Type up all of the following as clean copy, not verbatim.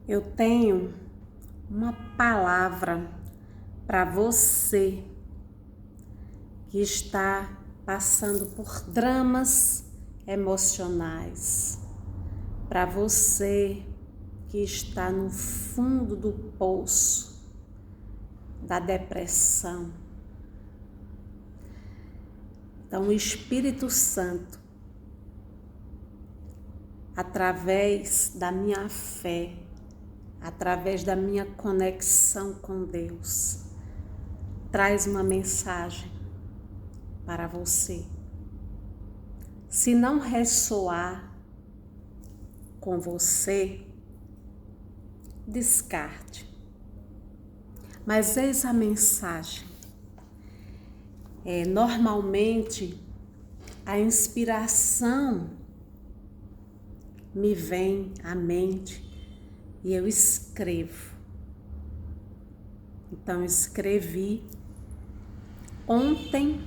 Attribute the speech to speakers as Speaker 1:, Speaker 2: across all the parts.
Speaker 1: Eu tenho uma palavra para você que está passando por dramas emocionais, para você que está no fundo do poço da depressão. Então, o Espírito Santo, através da minha fé, através da minha conexão com Deus, traz uma mensagem para você. Se não ressoar com você, descarte. Mas eis a mensagem. Normalmente, a inspiração me vem à mente e eu escrevo. Então, escrevi ontem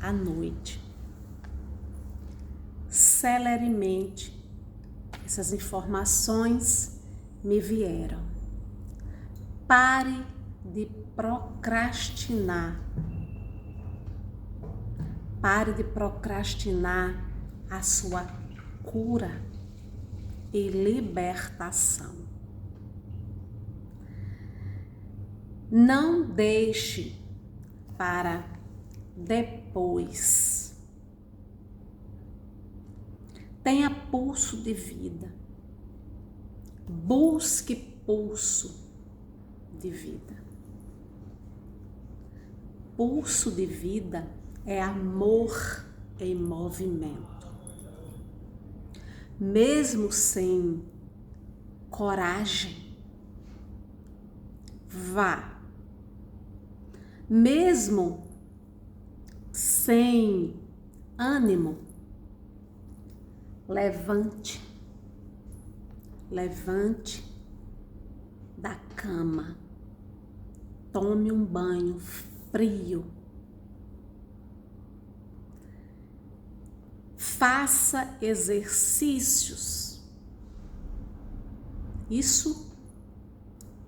Speaker 1: à noite. Celeremente, essas informações me vieram. Pare de procrastinar. Pare de procrastinar a sua cura e libertação. Não deixe para depois. Tenha pulso de vida. Busque pulso de vida. Pulso de vida é amor em movimento. Mesmo sem coragem, vá. Mesmo sem ânimo, levante. Levante da cama. Tome um banho frio. Faça exercícios. Isso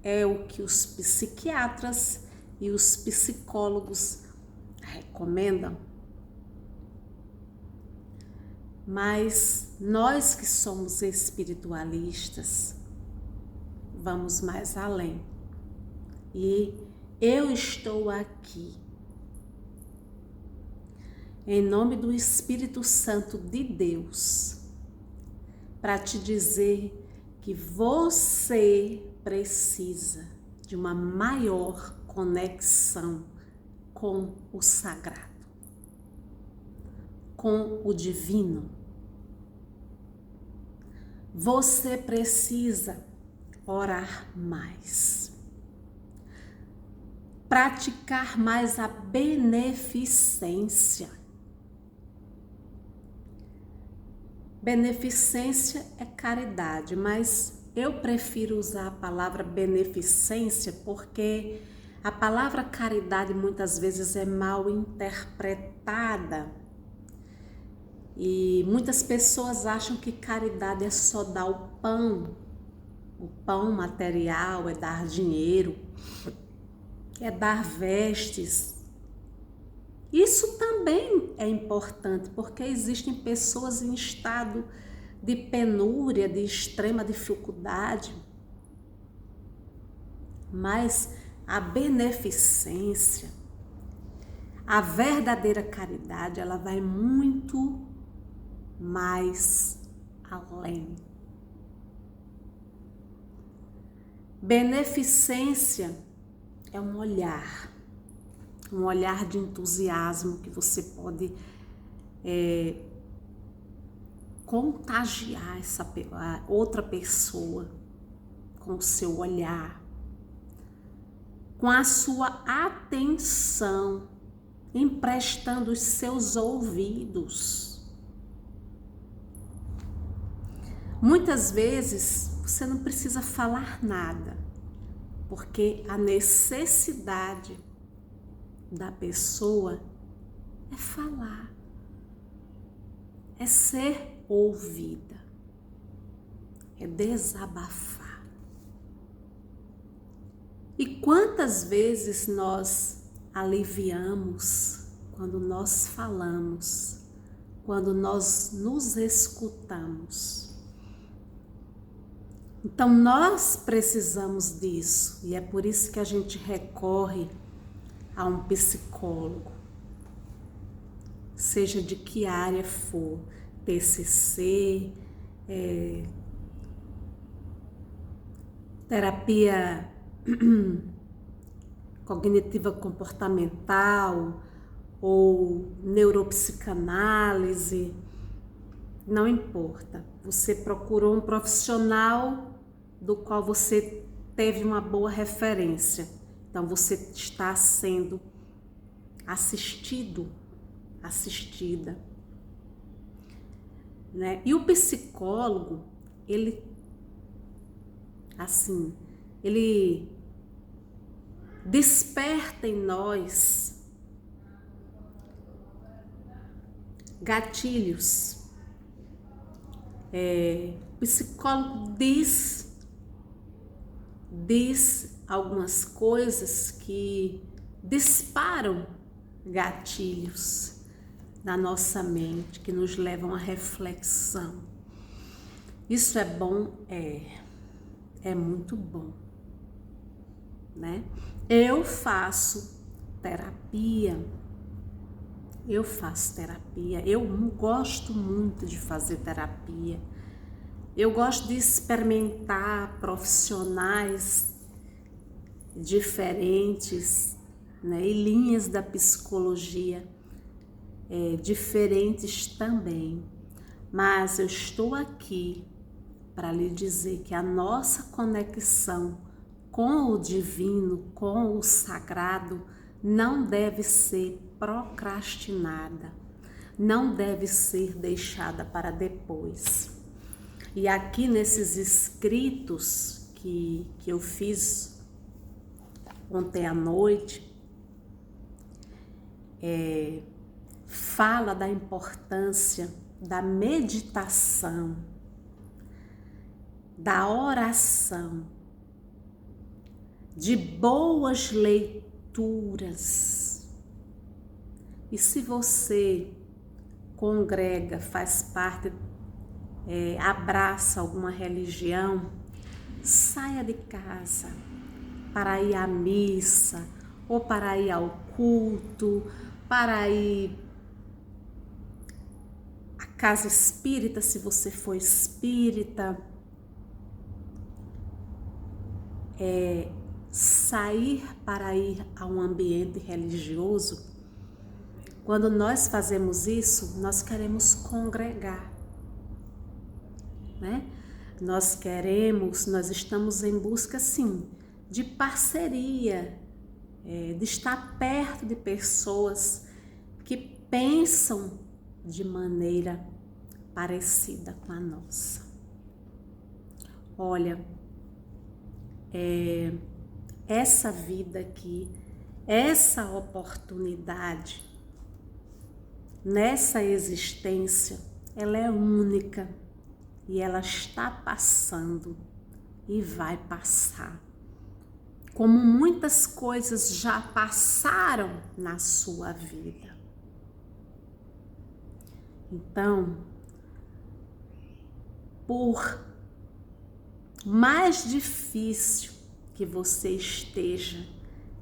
Speaker 1: é o que os psiquiatras e os psicólogos recomendam. Mas nós que somos espiritualistas, vamos mais além. E eu estou aqui em nome do Espírito Santo de Deus, para te dizer que você precisa de uma maior conexão com o sagrado, com o divino. Você precisa orar mais, praticar mais a beneficência. Beneficência é caridade, mas eu prefiro usar a palavra beneficência porque a palavra caridade muitas vezes é mal interpretada e muitas pessoas acham que caridade é só dar o pão material, é dar dinheiro, é dar vestes. Isso também é importante, porque existem pessoas em estado de penúria, de extrema dificuldade. Mas a beneficência, a verdadeira caridade, ela vai muito mais além. Beneficência é um olhar de entusiasmo que você pode contagiar a outra pessoa com o seu olhar, com a sua atenção, emprestando os seus ouvidos. Muitas vezes você não precisa falar nada, porque a necessidade da pessoa é falar, é ser ouvida, é desabafar. E quantas vezes nós aliviamos quando nós falamos, quando nós nos escutamos. Então nós precisamos disso e é por isso que a gente recorre a um psicólogo, seja de que área for, TCC, terapia cognitiva comportamental ou neuropsicanálise, não importa. Você procurou um profissional do qual você teve uma boa referência. Então você está sendo assistido, assistida, né? E o psicólogo, ele desperta em nós gatilhos. O psicólogo diz algumas coisas que disparam gatilhos na nossa mente, que nos levam à reflexão. Isso é bom? É muito bom, né? Eu faço terapia, eu gosto muito de fazer terapia, eu gosto de experimentar profissionais diferentes, né? E linhas da psicologia diferentes também, mas eu estou aqui para lhe dizer que a nossa conexão com o divino, com o sagrado, não deve ser procrastinada, não deve ser deixada para depois. E aqui nesses escritos que eu fiz ontem à noite, fala da importância da meditação, da oração, de boas leituras. E se você congrega, faz parte, abraça alguma religião, saia de casa para ir à missa, ou para ir ao culto, para ir à casa espírita, se você for espírita. Sair para ir a um ambiente religioso, quando nós fazemos isso, nós queremos congregar, né? Nós estamos em busca, sim, de parceria, de estar perto de pessoas que pensam de maneira parecida com a nossa. Olha, essa vida aqui, essa oportunidade, nessa existência, ela é única e ela está passando e vai passar. Como muitas coisas já passaram na sua vida. Então, por mais difícil que você esteja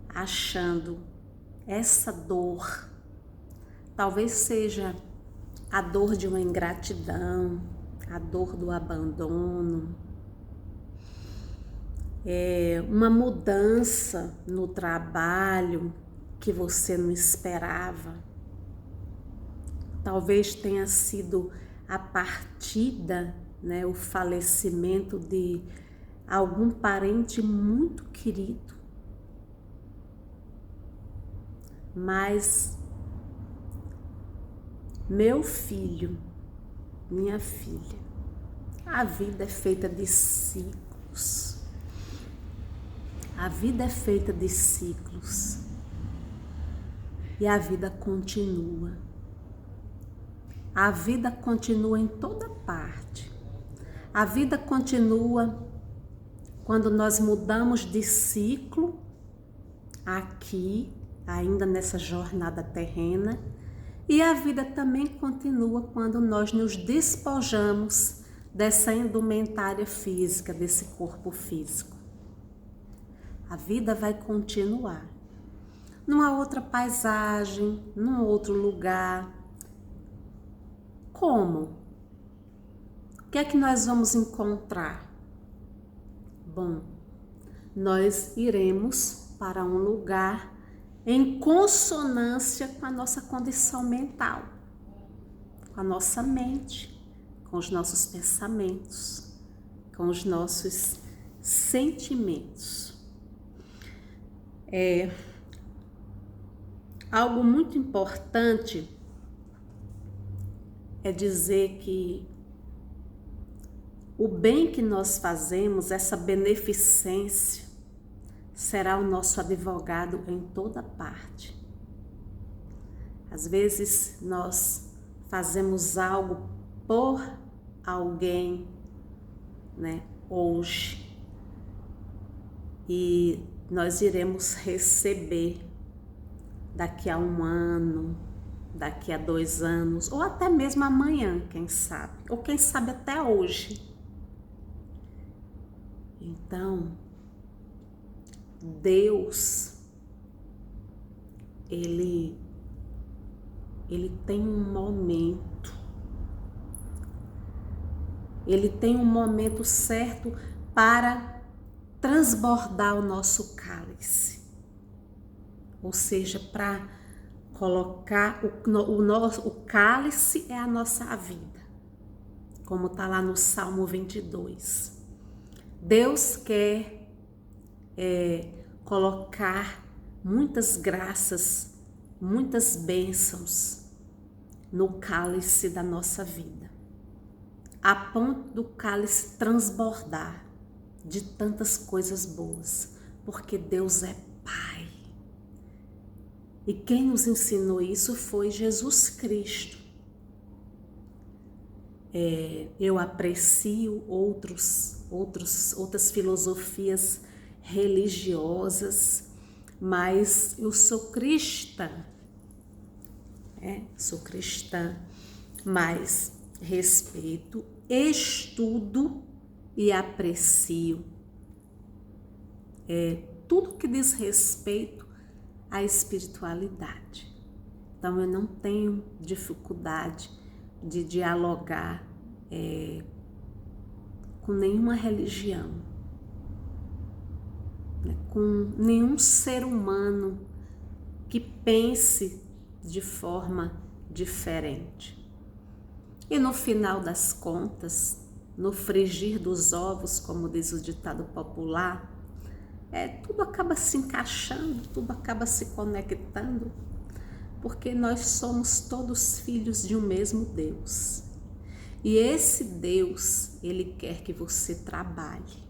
Speaker 1: achando essa dor, talvez seja a dor de uma ingratidão, a dor do abandono, uma mudança no trabalho que você não esperava, talvez tenha sido a partida, né, o falecimento de algum parente muito querido, mas meu filho, minha filha, a vida é feita de ciclos. A vida é feita de ciclos e a vida continua. A vida continua em toda parte. A vida continua quando nós mudamos de ciclo aqui, ainda nessa jornada terrena, e a vida também continua quando nós nos despojamos dessa indumentária física, desse corpo físico. A vida vai continuar numa outra paisagem, num outro lugar. Como? O que é que nós vamos encontrar? Bom, nós iremos para um lugar em consonância com a nossa condição mental, com a nossa mente, com os nossos pensamentos, com os nossos sentimentos. Algo muito importante é dizer que o bem que nós fazemos, essa beneficência, será o nosso advogado em toda parte. Às vezes nós fazemos algo por alguém, né, hoje, e nós iremos receber daqui a 1 ano, daqui a 2 anos, ou até mesmo amanhã, quem sabe, ou quem sabe até hoje. Então, Deus, Ele tem um momento, Ele tem um momento certo para transbordar o nosso cálice, ou seja, para colocar o cálice é a nossa vida, como está lá no Salmo 22. Deus quer colocar muitas graças, muitas bênçãos no cálice da nossa vida, a ponto do cálice transbordar de tantas coisas boas, porque Deus é Pai. E quem nos ensinou isso foi Jesus Cristo. Eu aprecio outras filosofias religiosas, mas eu sou cristã. Sou cristã, mas respeito, estudo e aprecio tudo que diz respeito à espiritualidade. Então eu não tenho dificuldade de dialogar com nenhuma religião, né? Com nenhum ser humano que pense de forma diferente. E no final das contas, no frigir dos ovos, como diz o ditado popular, tudo acaba se encaixando, tudo acaba se conectando, porque nós somos todos filhos de um mesmo Deus. E esse Deus, Ele quer que você trabalhe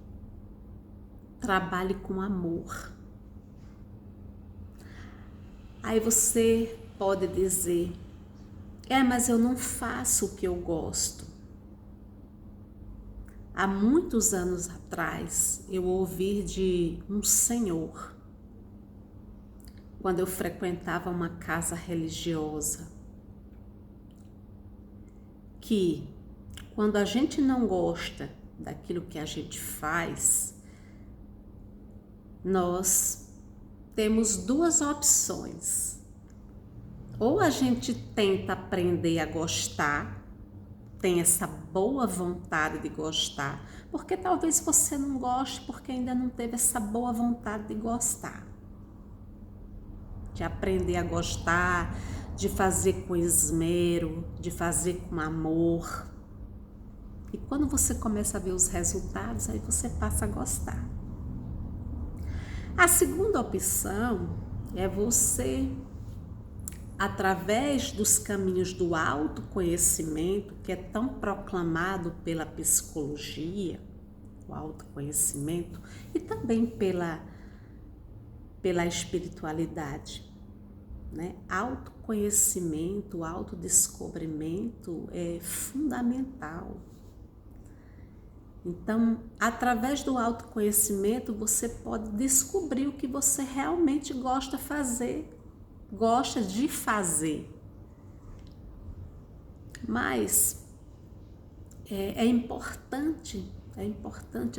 Speaker 1: com amor. Aí você pode dizer, mas eu não faço o que eu gosto. Há muitos anos atrás, eu ouvi de um senhor, quando eu frequentava uma casa religiosa, que quando a gente não gosta daquilo que a gente faz, nós temos 2 opções. Ou a gente tenta aprender a gostar, tem essa boa vontade de gostar, porque talvez você não goste porque ainda não teve essa boa vontade de gostar, de aprender a gostar, de fazer com esmero, de fazer com amor. E quando você começa a ver os resultados, aí você passa a gostar. A segunda opção é você, através dos caminhos do autoconhecimento, que é tão proclamado pela psicologia, o autoconhecimento, e também pela espiritualidade, né? Autoconhecimento, autodescobrimento é fundamental. Então, através do autoconhecimento, você pode descobrir o que você realmente gosta de fazer. Mas é importante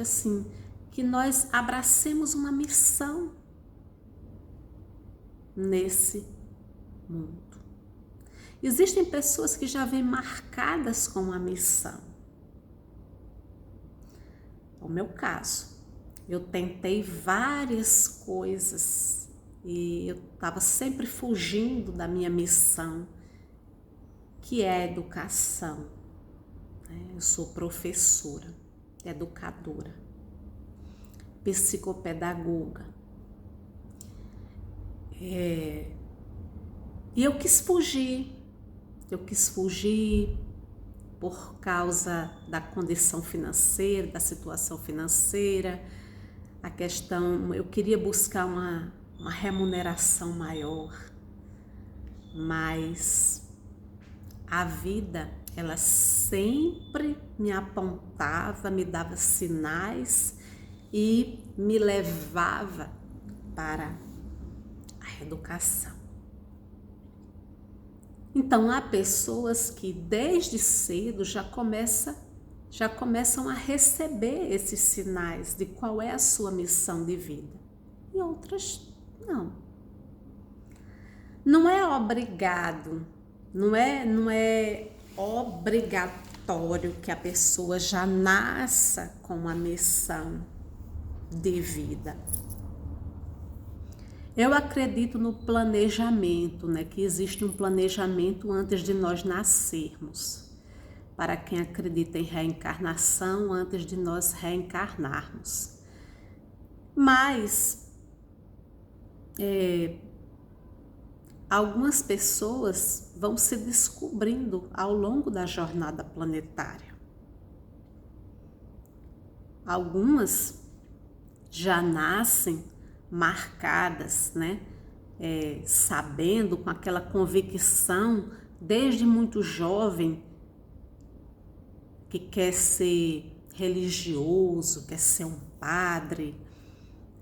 Speaker 1: assim, que nós abracemos uma missão nesse mundo. Existem pessoas que já vêm marcadas com uma missão. É o meu caso. Eu tentei várias coisas e eu estava sempre fugindo da minha missão, que é a educação. Eu sou professora, educadora, psicopedagoga. E eu quis fugir por causa da condição financeira, da situação financeira, a questão, eu queria buscar uma remuneração maior, mas a vida, ela sempre me apontava, me dava sinais e me levava para a educação. Então, há pessoas que desde cedo já começam a receber esses sinais de qual é a sua missão de vida. E outras não. Não é obrigado, não é obrigatório que a pessoa já nasça com uma missão de vida. Eu acredito no planejamento, que existe um planejamento antes de nós nascermos. Para quem acredita em reencarnação, antes de nós reencarnarmos. Mas, algumas pessoas vão se descobrindo ao longo da jornada planetária. Algumas já nascem marcadas, sabendo, com aquela convicção, desde muito jovem, que quer ser religioso, quer ser um padre,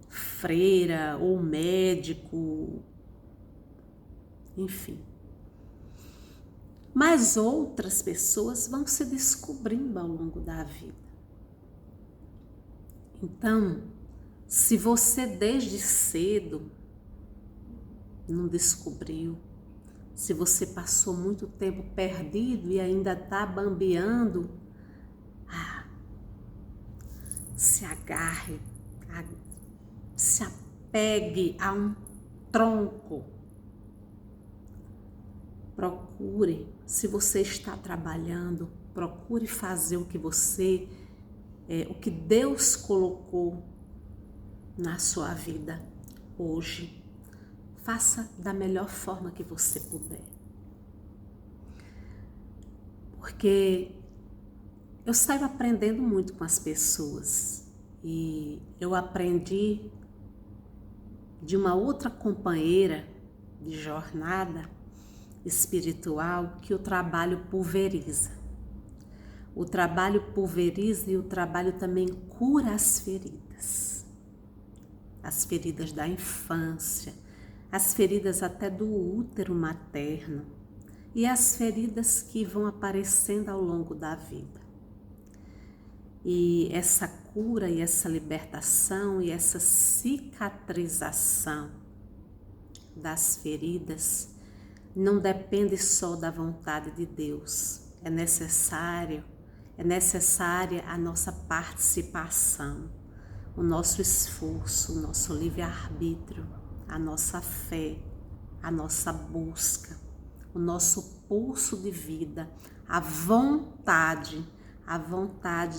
Speaker 1: freira ou médico, enfim. Mas outras pessoas vão se descobrindo ao longo da vida. Então, se você desde cedo não descobriu, se você passou muito tempo perdido e ainda está bambeando, se agarre, se apegue a um tronco. Procure, se você está trabalhando, procure fazer o que Deus colocou na sua vida hoje. Faça da melhor forma que você puder. Porque eu saio aprendendo muito com as pessoas e eu aprendi de uma outra companheira de jornada espiritual que o trabalho pulveriza. O trabalho pulveriza e o trabalho também cura as feridas da infância, as feridas até do útero materno e as feridas que vão aparecendo ao longo da vida. E essa cura e essa libertação e essa cicatrização das feridas não depende só da vontade de Deus. É necessária a nossa participação, o nosso esforço, o nosso livre-arbítrio, a nossa fé, a nossa busca, o nosso pulso de vida, a vontade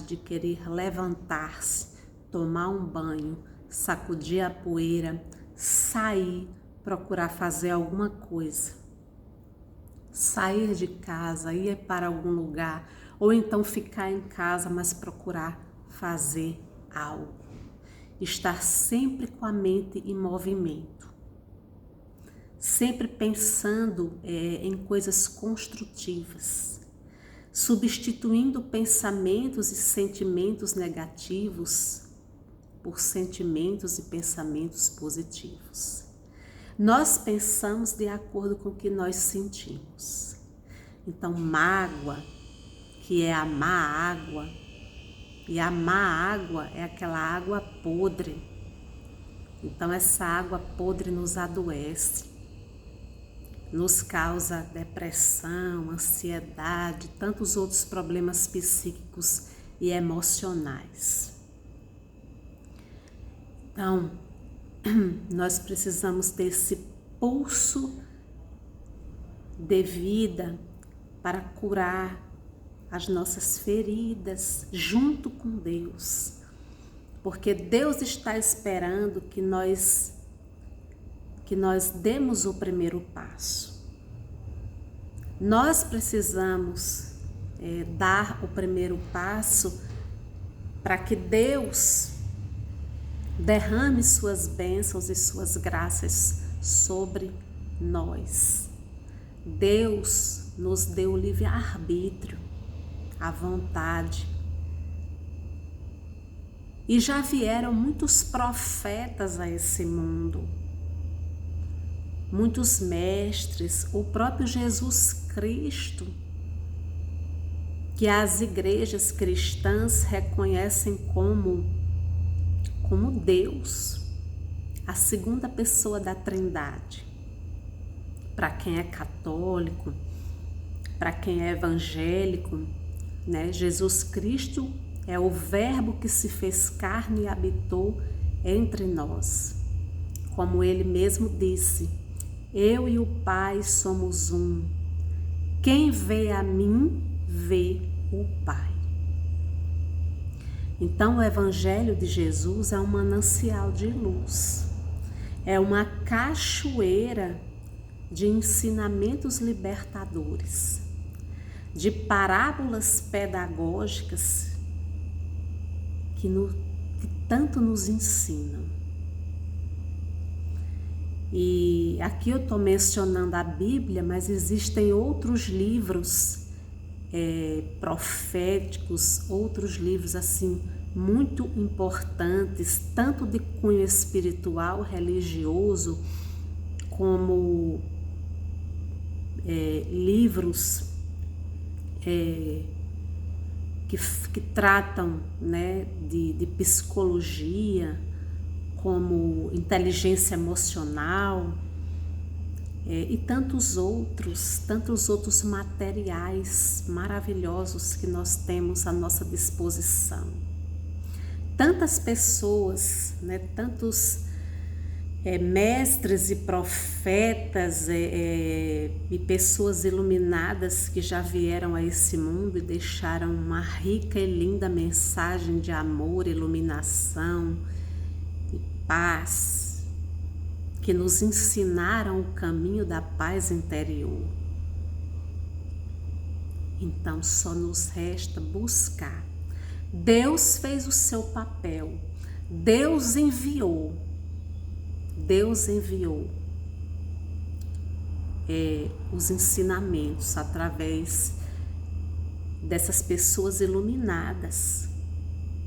Speaker 1: de querer levantar-se, tomar um banho, sacudir a poeira, sair, procurar fazer alguma coisa. Sair de casa, ir para algum lugar, ou então ficar em casa, mas procurar fazer algo. Estar sempre com a mente em movimento. Sempre pensando em coisas construtivas. substituindo pensamentos e sentimentos negativos por sentimentos e pensamentos positivos. Nós pensamos de acordo com o que nós sentimos. Então, mágoa, que é a má água, e a má água é aquela água podre. Então, essa água podre nos adoece, nos causa depressão, ansiedade, tantos outros problemas psíquicos e emocionais. Então, nós precisamos ter esse pulso de vida para curar as nossas feridas junto com Deus, porque Deus está esperando que nós demos o primeiro passo. Nós precisamos dar o primeiro passo para que Deus derrame suas bênçãos e suas graças sobre nós. Deus nos deu o livre-arbítrio, a vontade. E já vieram muitos profetas a esse mundo, muitos mestres, o próprio Jesus Cristo, que as igrejas cristãs reconhecem como Deus, a segunda pessoa da Trindade. Para quem é católico, para quem é evangélico, né? Jesus Cristo é o Verbo que se fez carne e habitou entre nós. Como ele mesmo disse, eu e o Pai somos um. Quem vê a mim, vê o Pai. Então, o Evangelho de Jesus é um manancial de luz, é uma cachoeira de ensinamentos libertadores, de parábolas pedagógicas que tanto nos ensinam. E aqui eu estou mencionando a Bíblia, mas existem outros livros proféticos, outros livros assim muito importantes, tanto de cunho espiritual, religioso, como livros que tratam, né, de psicologia, como inteligência emocional, e tantos outros materiais maravilhosos que nós temos à nossa disposição. Tantas pessoas, né, tantos mestres e profetas e pessoas iluminadas que já vieram a esse mundo e deixaram uma rica e linda mensagem de amor, iluminação e paz, que nos ensinaram o caminho da paz interior. Então só nos resta buscar. Deus fez o seu papel, Deus enviou os ensinamentos através dessas pessoas iluminadas,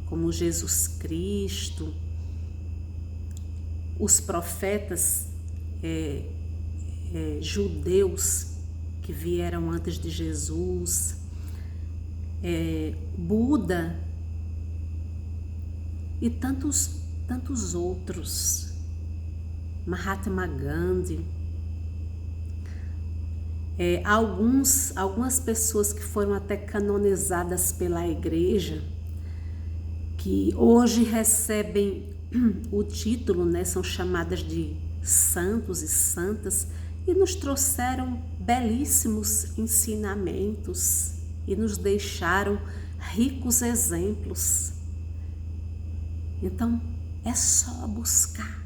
Speaker 1: como Jesus Cristo, os profetas judeus que vieram antes de Jesus, Buda e tantos outros, Mahatma Gandhi, algumas pessoas que foram até canonizadas pela igreja, que hoje recebem o título, né, são chamadas de santos e santas, e nos trouxeram belíssimos ensinamentos e nos deixaram ricos exemplos. Então, é só buscar.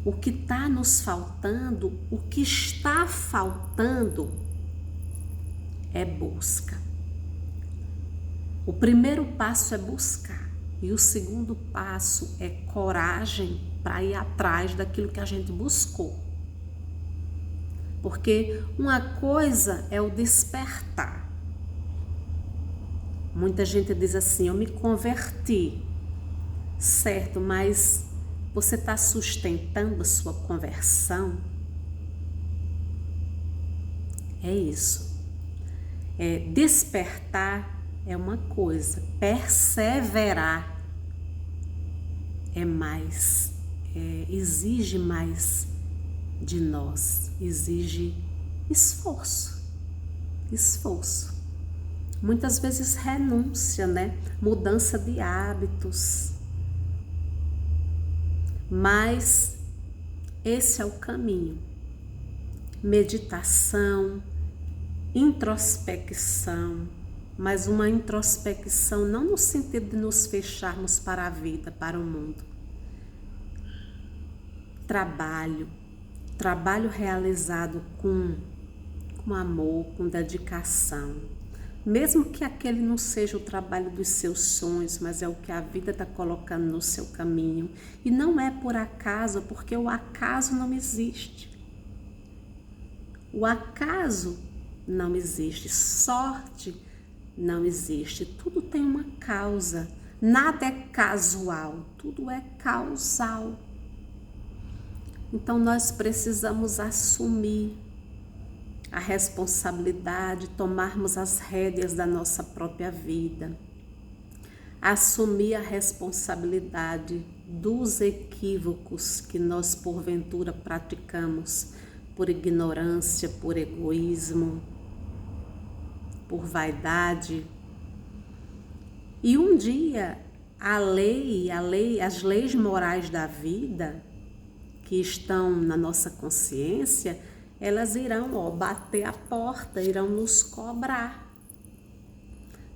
Speaker 1: O que está nos faltando, o que está faltando é busca. O primeiro passo é buscar. E o segundo passo é coragem para ir atrás daquilo que a gente buscou. Porque uma coisa é o despertar. Muita gente diz assim, eu me converti, certo, mas você está sustentando a sua conversão? É isso. Despertar é uma coisa, perseverar é mais, exige mais de nós, exige esforço. Muitas vezes renúncia, né? Mudança de hábitos. Mas esse é o caminho. Meditação, introspecção, mas uma introspecção não no sentido de nos fecharmos para a vida, para o mundo. Trabalho realizado com amor, com dedicação. Mesmo que aquele não seja o trabalho dos seus sonhos, mas é o que a vida está colocando no seu caminho. E não é por acaso, porque o acaso não existe. O acaso não existe, sorte não existe. Tudo tem uma causa. Nada é casual, tudo é causal. Então nós precisamos assumir a responsabilidade, tomarmos as rédeas da nossa própria vida, assumir a responsabilidade dos equívocos que nós porventura praticamos por ignorância, por egoísmo, por vaidade. E um dia as leis morais da vida que estão na nossa consciência, elas irão bater a porta, irão nos cobrar.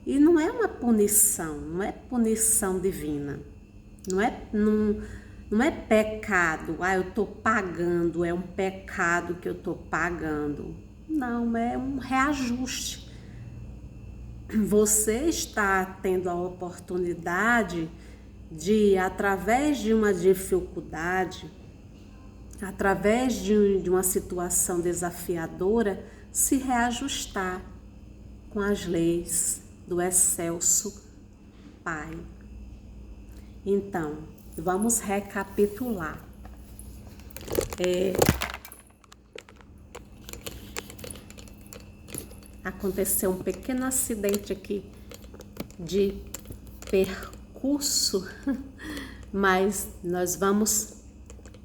Speaker 1: E não é uma punição, não é punição divina, não é pecado, eu estou pagando, é um pecado que eu estou pagando. Não, é um reajuste. Você está tendo a oportunidade de, através de uma dificuldade, através de uma situação desafiadora, se reajustar com as leis do excelso Pai. Então, vamos recapitular. Aconteceu um pequeno acidente aqui de percurso, mas nós vamos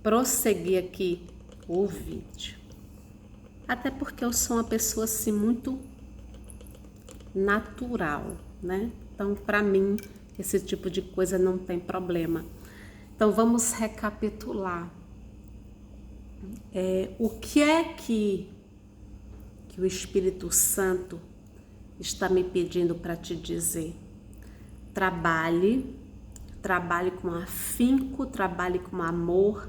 Speaker 1: prosseguir aqui o vídeo. Até porque eu sou uma pessoa assim muito natural, né? Então, para mim, esse tipo de coisa não tem problema. Então, vamos recapitular. O que é que o Espírito Santo está me pedindo para te dizer? Trabalhe com afinco, trabalhe com amor,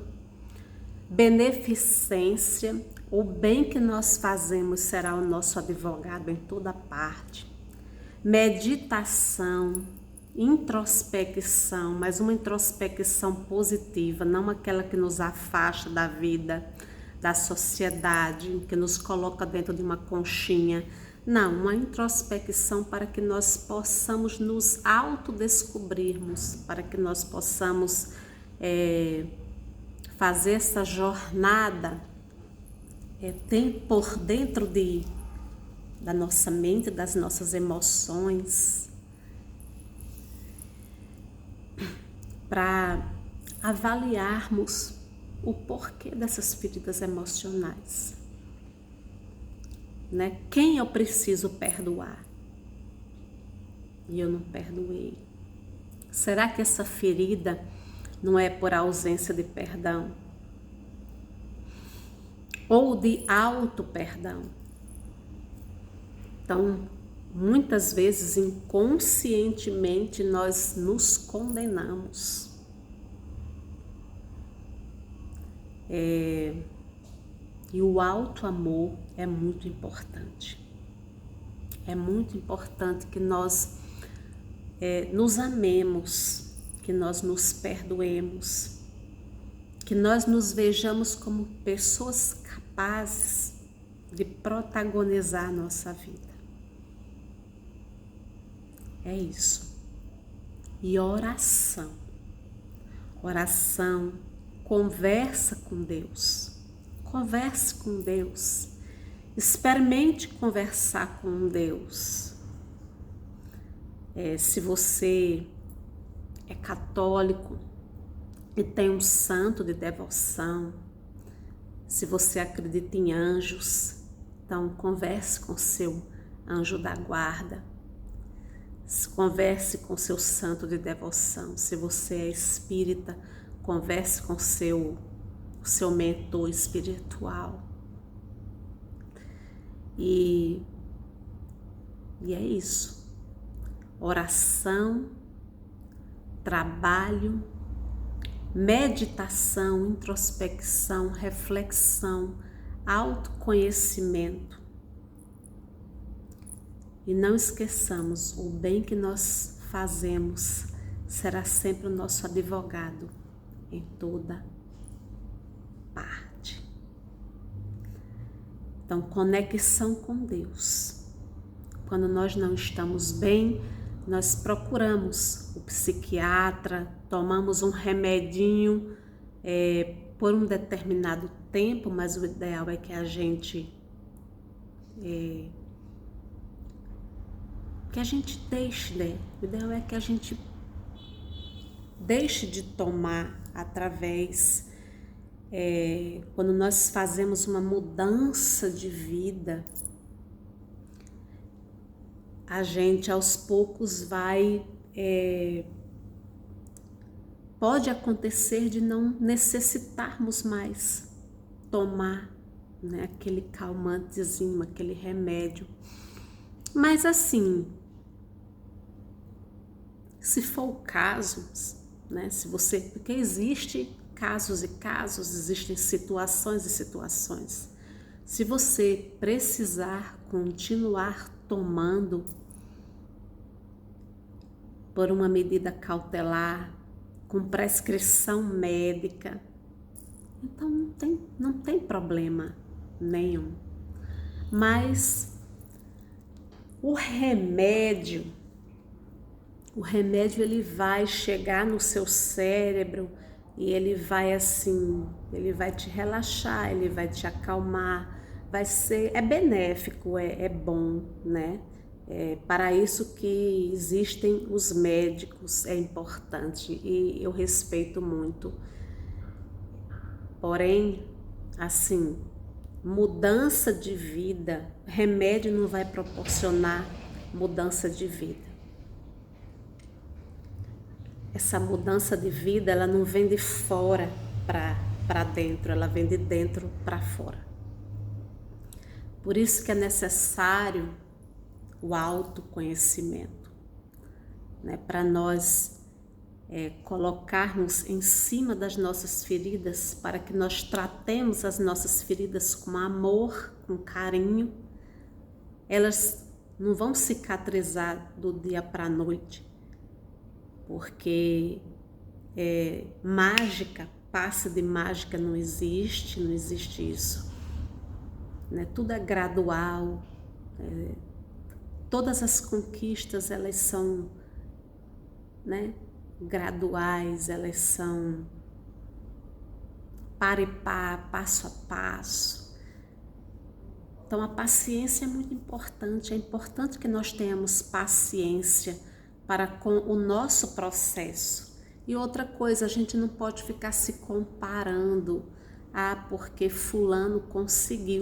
Speaker 1: beneficência. O bem que nós fazemos será o nosso advogado em toda parte. Meditação, introspecção, mas uma introspecção positiva, não aquela que nos afasta da vida, da sociedade, que nos coloca dentro de uma conchinha. Não, uma introspecção para que nós possamos nos autodescobrirmos, para que nós possamos fazer essa jornada por dentro da nossa mente, das nossas emoções, para avaliarmos o porquê dessas feridas emocionais, né? Quem eu preciso perdoar e eu não perdoei? Será que essa ferida não é por ausência de perdão? Ou de auto-perdão? Então, muitas vezes, inconscientemente, nós nos condenamos. E o auto-amor é muito importante. É muito importante que nós nos amemos, que nós nos perdoemos, que nós nos vejamos como pessoas capazes de protagonizar a nossa vida. É isso. E oração. Oração, conversa com Deus. Converse com Deus. Experimente conversar com Deus. Se você é católico e tem um santo de devoção, se você acredita em anjos, então converse com seu anjo da guarda. Converse com seu santo de devoção. Se você é espírita, converse com seu mentor espiritual. E é isso. Oração, trabalho, meditação, introspecção, reflexão, autoconhecimento. E não esqueçamos, o bem que nós fazemos será sempre o nosso advogado em toda parte. Então, conexão com Deus. Quando nós não estamos bem, nós procuramos o psiquiatra, tomamos um remedinho por um determinado tempo, mas o ideal é que a gente deixe, né? O ideal é que a gente deixe de tomar através, quando nós fazemos uma mudança de vida, a gente aos poucos pode acontecer de não necessitarmos mais tomar, né, aquele calmantezinho, aquele remédio. Mas assim, se for o caso, né, porque existe casos e casos, existem situações e situações. Se você precisar continuar tomando por uma medida cautelar, com prescrição médica, então não tem problema nenhum. Mas o remédio ele vai chegar no seu cérebro e ele vai te relaxar, ele vai te acalmar, é benéfico, é bom, né? Para isso que existem os médicos, é importante e eu respeito muito. Porém, assim, mudança de vida, remédio não vai proporcionar mudança de vida. Essa mudança de vida, ela não vem de fora para dentro, ela vem de dentro para fora. Por isso que é necessário o autoconhecimento, né? Para nós colocarmos em cima das nossas feridas, para que nós tratemos as nossas feridas com amor, com carinho. Elas não vão cicatrizar do dia para a noite, porque passe de mágica não existe isso, né? Tudo é gradual, todas as conquistas elas são, né, graduais, elas são par e par, passo a passo. Então a paciência é muito importante, é importante que nós tenhamos paciência para com o nosso processo. E outra coisa, a gente não pode ficar se comparando, porque fulano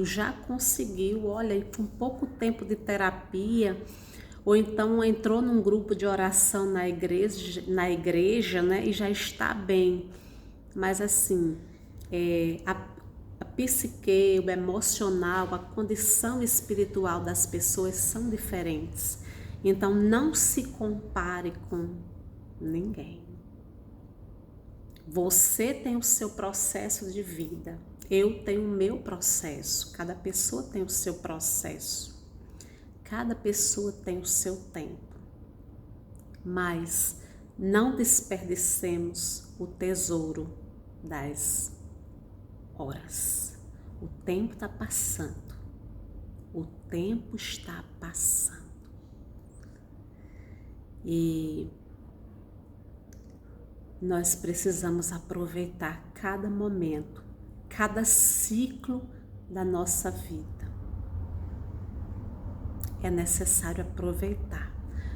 Speaker 1: já conseguiu, olha, com pouco tempo de terapia, ou então entrou num grupo de oração na igreja, né, e já está bem. Mas assim, a psique, o emocional, a condição espiritual das pessoas são diferentes. Então não se compare com ninguém. Você tem o seu processo de vida, eu tenho o meu processo, cada pessoa tem o seu processo, cada pessoa tem o seu tempo. Mas não desperdicemos o tesouro das horas. O tempo está passando O tempo está passando. E nós precisamos aproveitar cada momento, cada ciclo da nossa vida. É necessário aproveitar.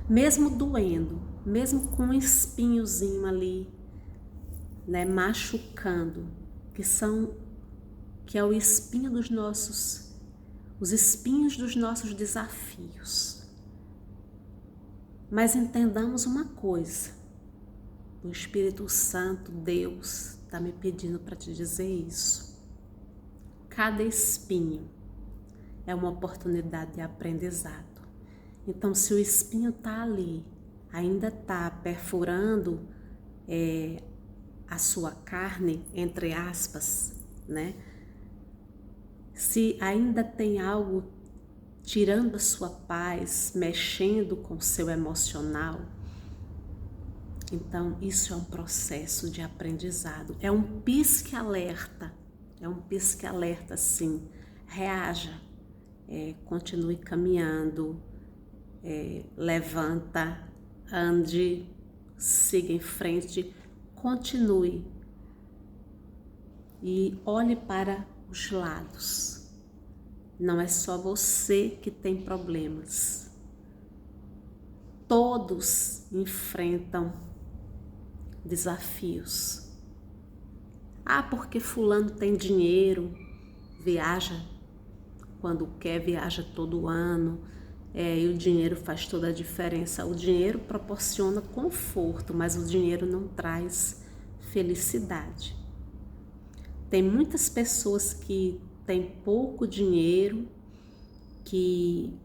Speaker 1: Mesmo doendo, mesmo com um espinhozinho ali, né, machucando, que é o espinho dos os espinhos dos nossos desafios. Mas entendamos uma coisa, o Espírito Santo, Deus, está me pedindo para te dizer isso. Cada espinho é uma oportunidade de aprendizado. Então, se o espinho está ali, ainda está perfurando a sua carne, entre aspas, né? Se ainda tem algo tirando a sua paz, mexendo com o seu emocional, então isso é um processo de aprendizado. É um pisque-alerta, sim. Reaja, continue caminhando, levanta, ande, siga em frente, continue e olhe para os lados. Não é só você que tem problemas. Todos enfrentam desafios. Ah, porque fulano tem dinheiro, viaja quando quer, viaja todo ano, e o dinheiro faz toda a diferença. O dinheiro proporciona conforto, mas o dinheiro não traz felicidade. Tem muitas pessoas que têm pouco dinheiro, que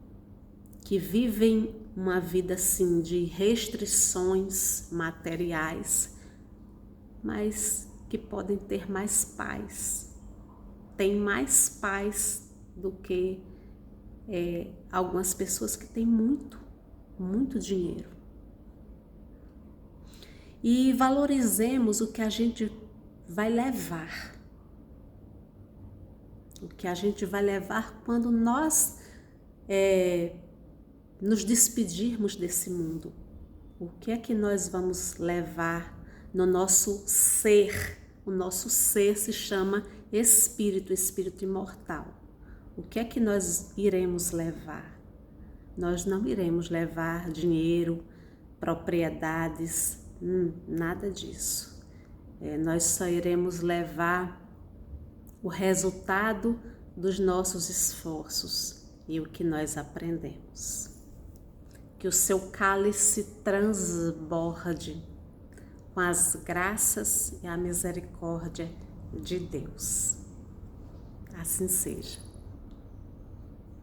Speaker 1: vivem uma vida assim de restrições materiais, mas que podem ter mais paz. Tem mais paz do que algumas pessoas que têm muito dinheiro. E valorizemos o que a gente vai levar. O que a gente vai levar quando nós nos despedirmos desse mundo. O que é que nós vamos levar no nosso ser? O nosso ser se chama espírito imortal. O que é que nós iremos levar? Nós não iremos levar dinheiro, propriedades, nada disso. Nós só iremos levar o resultado dos nossos esforços e o que nós aprendemos. Que o seu cálice transborde com as graças e a misericórdia de Deus. Assim seja.